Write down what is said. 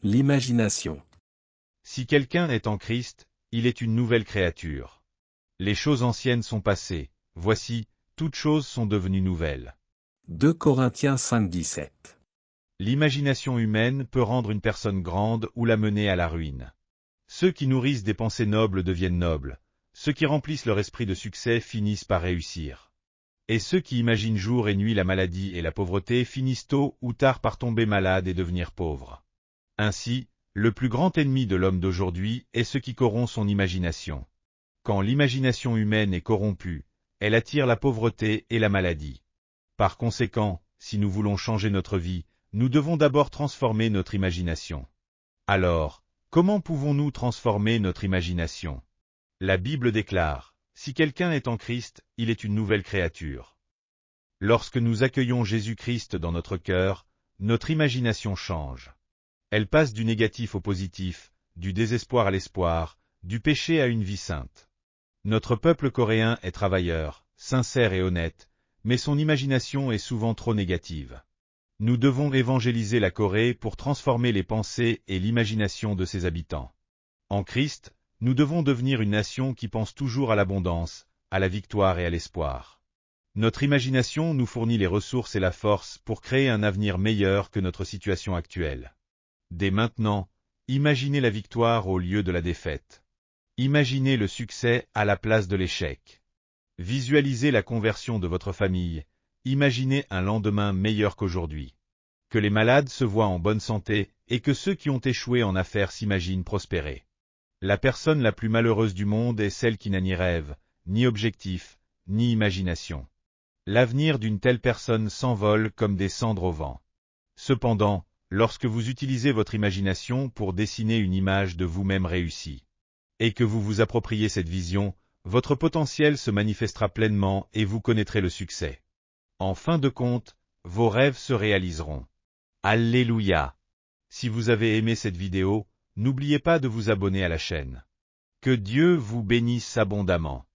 L'imagination. Si quelqu'un est en Christ, il est une nouvelle créature. Les choses anciennes sont passées, voici, toutes choses sont devenues nouvelles. 2 Corinthiens 5:17. L'imagination humaine peut rendre une personne grande ou la mener à la ruine. Ceux qui nourrissent des pensées nobles deviennent nobles, ceux qui remplissent leur esprit de succès finissent par réussir. Et ceux qui imaginent jour et nuit la maladie et la pauvreté finissent tôt ou tard par tomber malades et devenir pauvres. Ainsi, le plus grand ennemi de l'homme d'aujourd'hui est ce qui corrompt son imagination. Quand l'imagination humaine est corrompue, elle attire la pauvreté et la maladie. Par conséquent, si nous voulons changer notre vie, nous devons d'abord transformer notre imagination. Alors, comment pouvons-nous transformer notre imagination? La Bible déclare, « Si quelqu'un est en Christ, il est une nouvelle créature. » Lorsque nous accueillons Jésus-Christ dans notre cœur, notre imagination change. Elle passe du négatif au positif, du désespoir à l'espoir, du péché à une vie sainte. Notre peuple coréen est travailleur, sincère et honnête, mais son imagination est souvent trop négative. Nous devons évangéliser la Corée pour transformer les pensées et l'imagination de ses habitants. En Christ, nous devons devenir une nation qui pense toujours à l'abondance, à la victoire et à l'espoir. Notre imagination nous fournit les ressources et la force pour créer un avenir meilleur que notre situation actuelle. Dès maintenant, imaginez la victoire au lieu de la défaite. Imaginez le succès à la place de l'échec. Visualisez la conversion de votre famille, imaginez un lendemain meilleur qu'aujourd'hui. Que les malades se voient en bonne santé et que ceux qui ont échoué en affaires s'imaginent prospérer. La personne la plus malheureuse du monde est celle qui n'a ni rêve, ni objectif, ni imagination. L'avenir d'une telle personne s'envole comme des cendres au vent. Cependant, lorsque vous utilisez votre imagination pour dessiner une image de vous-même réussie, et que vous vous appropriez cette vision, votre potentiel se manifestera pleinement et vous connaîtrez le succès. En fin de compte, vos rêves se réaliseront. Alléluia! Si vous avez aimé cette vidéo, n'oubliez pas de vous abonner à la chaîne. Que Dieu vous bénisse abondamment.